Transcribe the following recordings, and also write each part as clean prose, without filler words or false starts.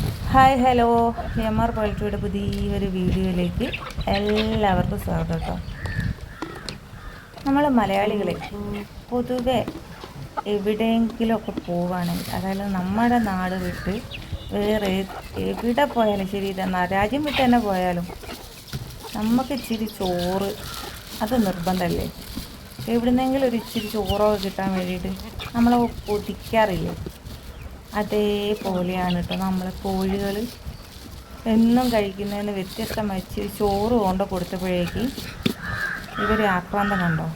Hi hello, എം.ആർ. പോൾട്രിയുടെ പുതിയൊരു വീഡിയോയിലേക്ക് എല്ലാവർക്കും സ്വാഗതം കേട്ടോ. നമ്മൾ മലയാളികളെ പൊതുവെ എവിടെയെങ്കിലുമൊക്കെ പോവുകയാണെങ്കിൽ, അതായത് നമ്മുടെ നാട് വിട്ട് വേറെ എവിടെ പോയാലും ശരി, രാജ്യം വിട്ട് തന്നെ പോയാലും നമുക്ക് ഇച്ചിരി ചോറ് അത് നിർബന്ധമല്ലേ. എവിടുന്നെങ്കിലും ഒരു ഇച്ചിരി ചോറൊക്കെ കിട്ടാൻ വേണ്ടിയിട്ട് നമ്മൾ കൊതിക്കാറില്ലേ. അതേപോലെയാണ് കേട്ടോ നമ്മൾ കോഴികൾ എന്നും കഴിക്കുന്നതിന് വ്യത്യസ്തമായി ഇച്ചിരി ചോറ് കൊണ്ട് കൊടുത്തപ്പോഴേക്ക് ഇവർ ആക്രാന്തം കണ്ടോ.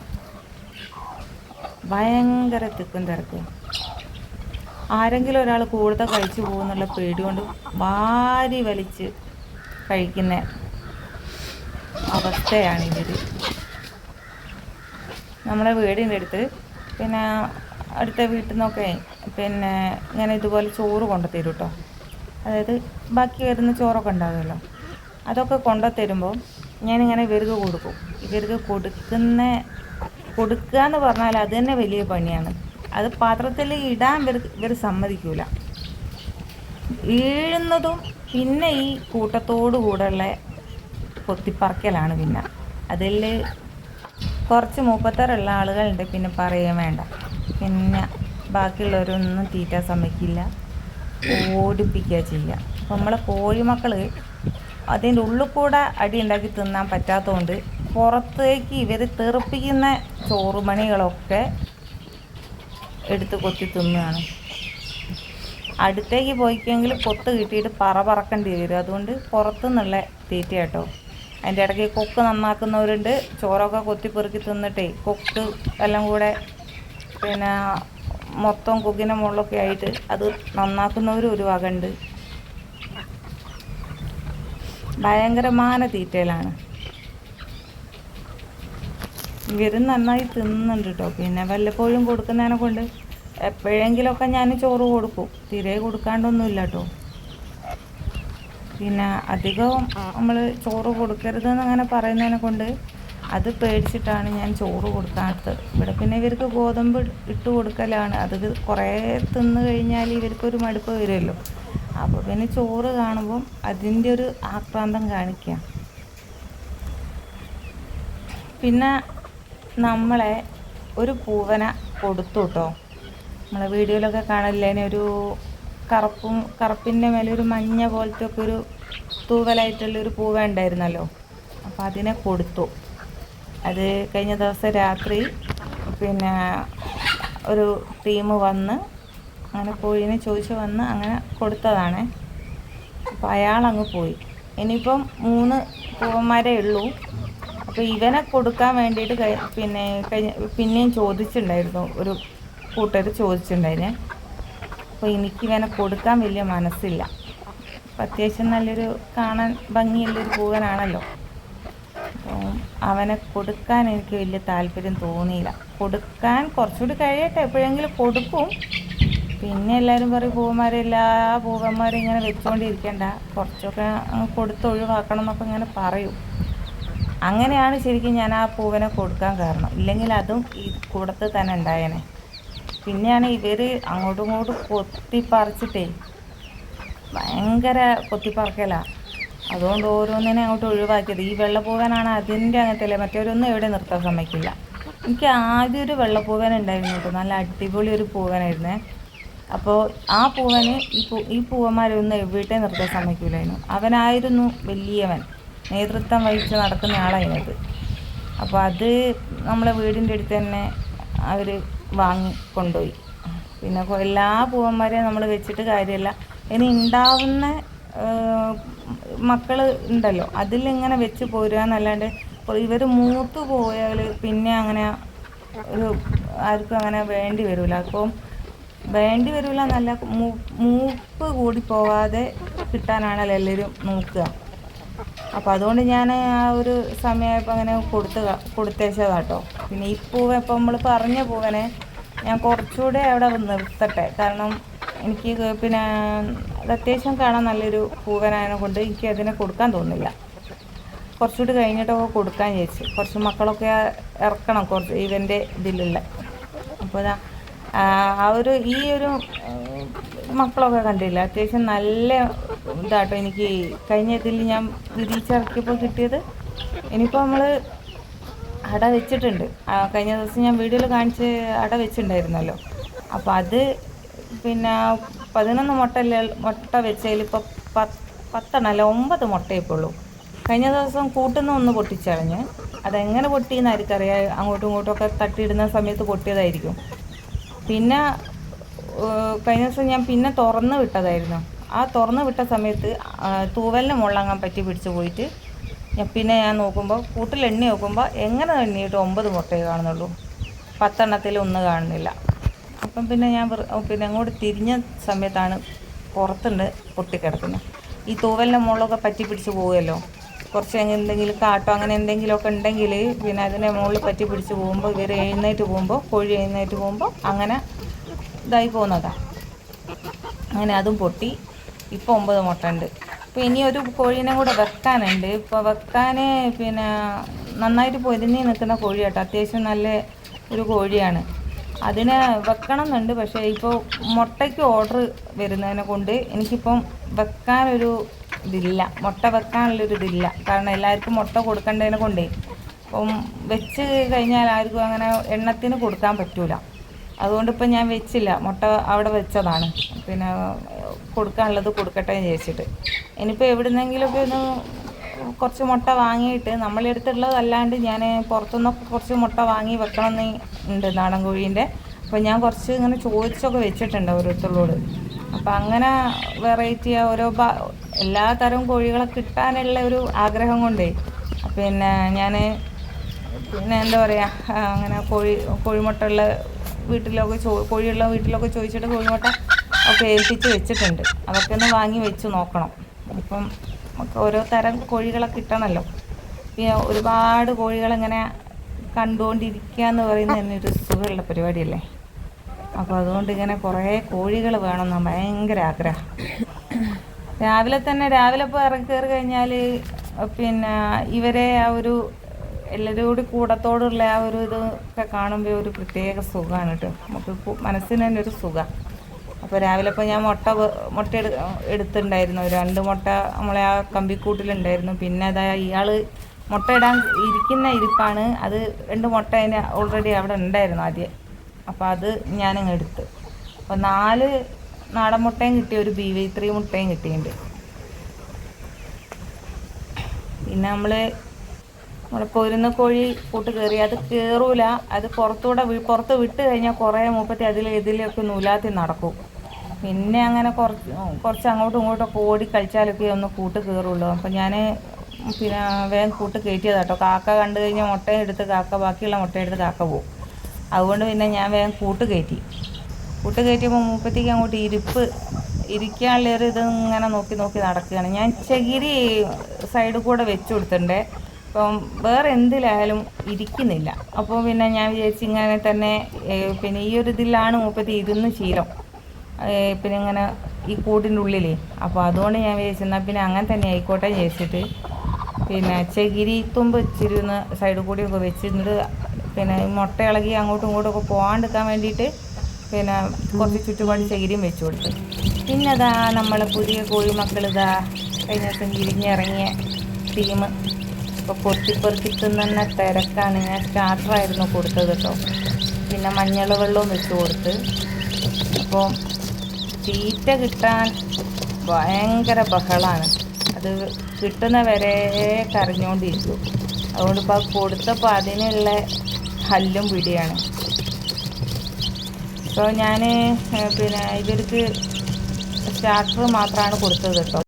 ഭയങ്കര തിക്കും തിരക്കും. ആരെങ്കിലും ഒരാൾ കൂടുതൽ കഴിച്ചു പോകുന്നുള്ള പേടി കൊണ്ട് വാരി വലിച്ച് കഴിക്കുന്ന അവസ്ഥയാണ് ഇവർ. നമ്മളെ വീടിൻ്റെ അടുത്ത് പിന്നെ അടുത്ത വീട്ടിൽ നിന്നൊക്കെ പിന്നെ ഇങ്ങനെ ഇതുപോലെ ചോറ് കൊണ്ടുത്തരും കേട്ടോ. അതായത് ബാക്കി വരുന്ന ചോറൊക്കെ ഉണ്ടാകുമല്ലോ, അതൊക്കെ കൊണ്ടുത്തരുമ്പോൾ ഞാനിങ്ങനെ ഇവർക്ക് കൊടുക്കും. ഇവർക്ക് കൊടുക്കുക എന്ന് പറഞ്ഞാൽ അത് തന്നെ വലിയ പണിയാണ്. അത് പാത്രത്തിൽ ഇടാൻ ഇവർ സമ്മതിക്കൂല. വീഴുന്നതും പിന്നെ ഈ കൂട്ടത്തോടു കൂടെയുള്ള കൊത്തിപ്പറക്കലാണ്. പിന്നെ അതിൽ കുറച്ച് മൂപ്പത്തറുള്ള ആളുകളുണ്ട്, പിന്നെ പറയുകയും വേണ്ട. പിന്നെ ബാക്കിയുള്ളവരൊന്നും തീറ്റാൻ സമ്മതിക്കില്ല, ഓടിപ്പിക്കുക ചെയ്യുക. അപ്പോൾ നമ്മളെ കോഴിമക്കൾ അതിൻ്റെ ഉള്ളിൽ കൂടെ അടി ഉണ്ടാക്കി തിന്നാൻ പറ്റാത്തതുകൊണ്ട് പുറത്തേക്ക് ഇവർ തെറിപ്പിക്കുന്ന ചോറുമണികളൊക്കെ എടുത്ത് കൊത്തി തിന്നുകയാണ്. അടുത്തേക്ക് പോയിക്കെങ്കിൽ കൊത്ത് കിട്ടിയിട്ട് പറക്കേണ്ടി വരും. അതുകൊണ്ട് പുറത്തുനിന്നുള്ള തീറ്റ കേട്ടോ. അതിൻ്റെ ഇടയ്ക്ക് കൊക്ക് നന്നാക്കുന്നവരുണ്ട്. ചോറൊക്കെ കൊത്തിപ്പെറുക്കി തിന്നിട്ടേ കൊക്ക് എല്ലാം കൂടെ പിന്നെ മൊത്തം കൊക്കിൻ്റെ മുകളിലൊക്കെ ആയിട്ട് അത് നന്നാക്കുന്നവരും ഒരു വകയുണ്ട്. ഭയങ്കരമായ തീറ്റയിലാണ്. ഇവരും നന്നായി തിന്നുന്നുണ്ട് കേട്ടോ. പിന്നെ വല്ലപ്പോഴും കൊടുക്കുന്നതിനെ കൊണ്ട് എപ്പോഴെങ്കിലുമൊക്കെ ഞാൻ ചോറ് കൊടുക്കും, തീരെ കൊടുക്കാണ്ടൊന്നുമില്ല കേട്ടോ. പിന്നെ അധികവും നമ്മൾ ചോറ് കൊടുക്കരുതെന്ന് അങ്ങനെ പറയുന്നതിനെ കൊണ്ട് അത് പേടിച്ചിട്ടാണ് ഞാൻ ചോറ് കൊടുക്കാത്തത്. ഇവിടെ പിന്നെ ഇവർക്ക് ഗോതമ്പ് ഇട്ട് കൊടുക്കലാണ്. അത് കുറേ തിന്ന് കഴിഞ്ഞാൽ ഇവർക്കൊരു മടുപ്പ് വരുമല്ലോ. അപ്പോൾ പിന്നെ ചോറ് കാണുമ്പം അതിൻ്റെ ഒരു ആക്രാന്തം കാണിക്കുക. പിന്നെ നമ്മളെ ഒരു പൂവന കൊടുത്തു കേട്ടോ. നമ്മളെ വീഡിയോയിലൊക്കെ കാണില്ലേനെ ഒരു കറുപ്പിൻ്റെ മേലെ ഒരു മഞ്ഞ പോലത്തെ ഒക്കെ ഒരു തൂവലായിട്ടുള്ളൊരു പൂവ ഉണ്ടായിരുന്നല്ലോ. അപ്പോൾ അതിനെ കൊടുത്തു. അത് കഴിഞ്ഞ ദിവസം രാത്രി പിന്നെ ഒരു ടീം വന്ന് അങ്ങനെ കോഴീനെ ചോദിച്ച് വന്ന് അങ്ങനെ കൊടുത്തതാണ്. അപ്പോൾ അയാളങ്ങ് പോയി. ഇനിയിപ്പം 3 പൂവന്മാരേ ഉള്ളൂ. അപ്പോൾ ഇവനെ കൊടുക്കാൻ വേണ്ടിയിട്ട് പിന്നെയും ചോദിച്ചിട്ടുണ്ടായിരുന്നു, ഒരു കൂട്ടർ ചോദിച്ചിട്ടുണ്ടായിരുന്നേ. അപ്പോൾ എനിക്കിവനെ കൊടുക്കാൻ വലിയ മനസ്സില്ല. അപ്പോൾ അത്യാവശ്യം നല്ലൊരു കാണാൻ ഭംഗിയുള്ളൊരു പൂവനാണല്ലോ. അപ്പോൾ അവനെ കൊടുക്കാൻ എനിക്ക് വലിയ താല്പര്യം തോന്നിയില്ല. കൊടുക്കാൻ കുറച്ചുകൂടി കഴിയട്ടെ, എപ്പോഴെങ്കിലും കൊടുക്കും. പിന്നെ എല്ലാവരും പറയും പൂവന്മാരും ഇങ്ങനെ വെച്ചുകൊണ്ടിരിക്കേണ്ട, കുറച്ചൊക്കെ കൊടുത്തൊഴിവാക്കണം എന്നൊക്കെ ഇങ്ങനെ പറയും. അങ്ങനെയാണ് ശരിക്കും ഞാൻ ആ പൂവനെ കൊടുക്കാൻ കാരണം. ഇല്ലെങ്കിൽ അതും ഈ കൂടത്ത് തന്നെ ഉണ്ടായേനെ. പിന്നെയാണ് ഇവർ അങ്ങോട്ടും ഇങ്ങോട്ടും കൊത്തിപ്പറിച്ചിട്ടേ ഭയങ്കര കൊത്തിപ്പറക്കലാണ്. അതുകൊണ്ട് ഓരോന്നിനെ അങ്ങോട്ട് ഒഴിവാക്കിയത്. ഈ വെള്ളപ്പൂവനാണ് അതിൻ്റെ അങ്ങനത്തെ മറ്റവരൊന്നും എവിടെ നിർത്താൻ സമ്മതിക്കില്ല. എനിക്ക് ആദ്യം ഒരു വെള്ളപ്പൂവൻ ഉണ്ടായിരുന്നു കേട്ടോ, നല്ല അടിപൊളി ഒരു പൂവനായിരുന്നേ. അപ്പോൾ ആ പൂവന് ഈ പൂവന്മാരൊന്നും എവിടെ നിർത്താൻ സമ്മതിക്കില്ലായിരുന്നു. അവനായിരുന്നു വലിയവൻ, നേതൃത്വം വഹിച്ച് നടക്കുന്ന ആളായിരുന്നത്. അപ്പോൾ അത് നമ്മളെ വീടിൻ്റെ അടുത്ത് തന്നെ അവർ വാങ്ങിക്കൊണ്ടുപോയി. പിന്നെ എല്ലാ പൂവന്മാരെയും നമ്മൾ വെച്ചിട്ട് കാര്യമില്ല. ഇനി ഉണ്ടാവുന്ന മക്കൾ ഉണ്ടല്ലോ, അതിലിങ്ങനെ വെച്ച് പോരുക എന്നല്ലാണ്ട് ഇവർ മൂത്ത് പോയാൽ പിന്നെ അങ്ങനെ ഒരു ആർക്കും അങ്ങനെ വേണ്ടി വരില്ല. അപ്പം വേണ്ടി വരില്ല എന്നല്ല, മൂപ്പ് കൂടി പോവാതെ കിട്ടാനാണല്ലോ എല്ലാവരും നോക്കുക. അപ്പോൾ അതുകൊണ്ട് ഞാൻ ആ ഒരു സമയമായപ്പോൾ അങ്ങനെ കൊടുത്തേച്ചതാട്ടോ. പിന്നെ ഈ പൂവൻ ഇപ്പം നമ്മൾ പറഞ്ഞ പൂവനെ ഞാൻ കുറച്ചുകൂടെ അവിടെ നിർത്തട്ടെ. കാരണം എനിക്ക് പിന്നെ അത് അത്യാവശ്യം കാണാൻ നല്ലൊരു പൂവനായതിനെ കൊണ്ട് എനിക്ക് അതിനെ കൊടുക്കാൻ തോന്നില്ല. കുറച്ചുകൂടി കഴിഞ്ഞിട്ടൊക്കെ കൊടുക്കാൻ വിചാരിച്ചു. കുറച്ച് മക്കളൊക്കെ ഇറക്കണം കുറച്ച് ഇവൻ്റെ ഇതിലുള്ള. അപ്പോൾ ഈ ഒരു മക്കളൊക്കെ കണ്ടില്ല, അത്യാവശ്യം നല്ല ഇതാട്ടോ എനിക്ക് കഴിഞ്ഞ ഇതിൽ ഞാൻ വിരിച്ചിറക്കിയപ്പോൾ കിട്ടിയത്. ഇനിയിപ്പോൾ നമ്മൾ അട വെച്ചിട്ടുണ്ട്. കഴിഞ്ഞ ദിവസം ഞാൻ വീഡിയോയിൽ കാണിച്ച് അട വെച്ചിട്ടുണ്ടായിരുന്നല്ലോ. അപ്പോൾ അത് പിന്നെ 11 മുട്ട വെച്ചതിൽ ഇപ്പോൾ 10 അല്ല 9 മുട്ടയപ്പോൾ ഉള്ളൂ. കഴിഞ്ഞ ദിവസം കൂട്ടുന്ന ഒന്ന് പൊട്ടിച്ചളഞ്ഞ്. അതെങ്ങനെ പൊട്ടിയെന്ന് ആർക്കറിയാം, അങ്ങോട്ടും ഇങ്ങോട്ടുമൊക്കെ തട്ടിയിടുന്ന സമയത്ത് പൊട്ടിയതായിരിക്കും. പിന്നെ കഴിഞ്ഞ ദിവസം ഞാൻ പിന്നെ തുറന്ന് വിട്ടതായിരുന്നു. ആ തുറന്ന് വിട്ട സമയത്ത് തൂവലിന് മുള്ളങ്ങാൻ പറ്റി പിടിച്ച് പോയിട്ട് പിന്നെ ഞാൻ നോക്കുമ്പോൾ കൂട്ടിൽ എണ്ണി നോക്കുമ്പോൾ എങ്ങനെ എണ്ണിയിട്ട് 9 മുട്ടയെ കാണുന്നുള്ളൂ, 10 1 കാണുന്നില്ല. അപ്പം പിന്നെ ഞാൻ അങ്ങോട്ട് തിരിഞ്ഞ സമയത്താണ് പുറത്തുണ്ട് പൊട്ടിക്കിടക്കുന്നത്. ഈ തൂവലിൻ്റെ മുകളിലൊക്കെ പറ്റി പിടിച്ച് പോകുമല്ലോ, കുറച്ച് എന്തെങ്കിലും കാട്ടോ അങ്ങനെ എന്തെങ്കിലുമൊക്കെ ഉണ്ടെങ്കിൽ പിന്നെ അതിൻ്റെ മുകളിൽ പറ്റി പിടിച്ച് പോകുമ്പോൾ ഇവർ കോഴി എഴുന്നേറ്റ് പോകുമ്പോൾ അങ്ങനെ ഇതായി പോകുന്നതാണ്. അങ്ങനെ അതും പൊട്ടി. ഇപ്പോൾ 9 മുട്ട ഉണ്ട്. ഇപ്പോൾ ഇനി ഒരു കോഴീനെ കൂടെ വെക്കാനുണ്ട്. ഇപ്പോൾ വെക്കാൻ പിന്നെ നന്നായിട്ട് പൊരിഞ്ഞ് നിൽക്കുന്ന കോഴിയാട്ടോ, അത്യാവശ്യം നല്ല ഒരു കോഴിയാണ്. അതിനെ വെക്കണം എന്നുണ്ട്. പക്ഷേ ഇപ്പോൾ മുട്ടയ്ക്ക് ഓർഡർ വരുന്നതിനെ കൊണ്ട് എനിക്കിപ്പം വെക്കാനൊരു ഇതില്ല, മുട്ട വെക്കാനുള്ളൊരു ഇതില്ല. കാരണം എല്ലാവർക്കും മുട്ട കൊടുക്കേണ്ടതിനെ കൊണ്ടേ അപ്പം വെച്ച് കഴിഞ്ഞാൽ ആർക്കും അങ്ങനെ എണ്ണത്തിന് കൊടുക്കാൻ പറ്റൂല. അതുകൊണ്ടിപ്പം ഞാൻ വെച്ചില്ല, മുട്ട അവിടെ വെച്ചതാണ്. പിന്നെ കൊടുക്കാനുള്ളത് കൊടുക്കട്ടെ എന്ന് വിചാരിച്ചിട്ട്. ഇനിയിപ്പോൾ എവിടുന്നെങ്കിലുമൊക്കെ ഒന്ന് കുറച്ച് മുട്ട വാങ്ങിയിട്ട് നമ്മളെടുത്തുള്ളതല്ലാണ്ട് ഞാൻ പുറത്തുനിന്നൊക്കെ കുറച്ച് മുട്ട വാങ്ങി വെക്കണമെന്ന് ഉണ്ട് നാടൻ കോഴീൻ്റെ. അപ്പോൾ ഞാൻ കുറച്ച് ഇങ്ങനെ ചോദിച്ചൊക്കെ വെച്ചിട്ടുണ്ട് ഓരോരുത്തരോട്. അപ്പോൾ അങ്ങനെ വെറൈറ്റി എല്ലാ തരം കോഴികളെ കിട്ടാനുള്ള ഒരു ആഗ്രഹം കൊണ്ടേ പിന്നെ ഞാൻ എന്താ പറയുക, അങ്ങനെ കോഴിമുട്ടയുള്ള കോഴിയുള്ള വീട്ടിലൊക്കെ ചോദിച്ചിട്ട് കോഴിമുട്ട ഒക്കെ ഏൽപ്പിച്ച് വെച്ചിട്ടുണ്ട്. അതൊക്കെ ഒന്ന് വാങ്ങി വെച്ച് നോക്കണം. ഇപ്പം നമുക്ക് ഓരോ തരം കോഴികളെ കിട്ടണമല്ലോ. പിന്നെ ഒരുപാട് കോഴികളിങ്ങനെ കണ്ടുകൊണ്ടിരിക്കുക എന്ന് പറയുന്നത് തന്നെ ഒരു സുഖമുള്ള പരിപാടിയല്ലേ. അപ്പോൾ അതുകൊണ്ട് ഇങ്ങനെ കുറേ കോഴികൾ വേണമെന്നാണ് ഭയങ്കര ആഗ്രഹം. രാവിലെ ഇപ്പോൾ ഇറങ്ങി കയറി കഴിഞ്ഞാൽ പിന്നെ ഇവരെ എല്ലാവരും കൂടി കൂടത്തോടുള്ള ഇതൊക്കെ കാണുമ്പോൾ ഒരു പ്രത്യേക സുഖമാണ് കേട്ടോ. നമുക്ക് മനസ്സിന് തന്നെ ഒരു സുഖം. അപ്പോൾ രാവിലെ ഇപ്പോൾ ഞാൻ മുട്ട എടുത്തിട്ടുണ്ടായിരുന്നു. 2 മുട്ട നമ്മളെ ആ കമ്പിക്കൂട്ടിലുണ്ടായിരുന്നു. പിന്നെ ഇയാൾ മുട്ട ഇടാൻ ഇരിക്കുന്ന ഇരിപ്പാണ്. അത് 2 മുട്ട അതിന് ഓൾറെഡി അവിടെ ഉണ്ടായിരുന്നു ആദ്യം. അപ്പോൾ അത് ഞാനങ്ങ് എടുത്ത്. അപ്പോൾ 4 നാടൻ മുട്ടയും കിട്ടി, ഒരു BV3 മുട്ടയും കിട്ടിയിട്ടുണ്ട്. പിന്നെ നമ്മളെ പൊരുന്ന കോഴി കൂട്ട് കയറി അത് കയറൂല. അത് പുറത്ത് വിട്ട് കഴിഞ്ഞാൽ കുറേ മൂപ്പത്തി ഇതിലൊക്കെ നൂലാത്തി നടക്കും. പിന്നെ അങ്ങനെ കുറച്ച് അങ്ങോട്ടും ഇങ്ങോട്ടൊക്കെ ഓടി കളിച്ചാലൊക്കെ ഒന്ന് കൂട്ട് കയറുള്ളൂ. അപ്പം ഞാൻ പിന്നെ വേഗം കൂട്ട് കയറ്റിയതാട്ടോ. കാക്ക കണ്ടു കഴിഞ്ഞാൽ മുട്ടയും എടുത്ത് ബാക്കിയുള്ള മുട്ടയെടുത്ത് കാക്ക പോകും. അതുകൊണ്ട് പിന്നെ ഞാൻ വേഗം കൂട്ട് കയറ്റിയപ്പോൾ മൂപ്പത്തിക്ക് അങ്ങോട്ട് ഇരിക്കാനുള്ളൊരു ഇങ്ങനെ നോക്കി നടക്കുകയാണ്. ഞാൻ ചകിരി സൈഡിൽ കൂടെ വെച്ച് കൊടുത്തിട്ടുണ്ട്. അപ്പം വേറെ എന്തിലായാലും ഇരിക്കുന്നില്ല. അപ്പോൾ പിന്നെ ഞാൻ വിചാരിച്ചു ഇങ്ങനെ തന്നെ പിന്നെ ഈ ഒരു ഇതിലാണ് മൂപ്പത്തി ഇരുന്ന് ശീലം, പിന്നെ ഇങ്ങനെ ഈ കൂട്ടിൻ്റെ ഉള്ളിലേ. അപ്പോൾ അതുകൊണ്ട് ഞാൻ വിചാരിച്ചെന്നാൽ പിന്നെ അങ്ങനെ തന്നെ ആയിക്കോട്ടെ വിചാരിച്ചിട്ട് പിന്നെ ചകിരി തുമ്പ് ഇച്ചിരി ഒന്ന് സൈഡിൽ കൂടിയൊക്കെ വെച്ചിട്ട് പിന്നെ മുട്ട ഇളകി അങ്ങോട്ടും ഇങ്ങോട്ടുമൊക്കെ പോകാണ്ടിരിക്കാൻ വേണ്ടിയിട്ട് പിന്നെ കുറച്ച് ചുറ്റുപാട് ചകിരിയും വെച്ച് കൊടുത്ത്. പിന്നെ അതാ നമ്മളെ പുതിയ കോഴിമക്കൾ കഴിഞ്ഞ ദിവസം വിരിഞ്ഞിറങ്ങിയ ടീം ഇപ്പോൾ പൊത്തിപ്പെറുക്കി തിന്നുന്ന തിരക്കാണ്. ഞാൻ സ്റ്റാർട്ടറായിരുന്നു കൊടുത്തത് കേട്ടോ. പിന്നെ മഞ്ഞൾ വെള്ളവും വെച്ച് കൊടുത്ത്. അപ്പോൾ തീറ്റ കിട്ടാൻ ഭയങ്കര ബഹളമാണ്. അത് കിട്ടുന്ന വരെ കരഞ്ഞുകൊണ്ടിരിക്കും. അതുകൊണ്ട് ഇപ്പോൾ കൊടുത്തപ്പോൾ അതിനുള്ള ഹല്ലും പിടിയാണ്. അപ്പോൾ ഞാൻ പിന്നെ ഇവർക്ക് സ്റ്റാർട്ടർ മാത്രമാണ് കൊടുത്തത് കേട്ടോ.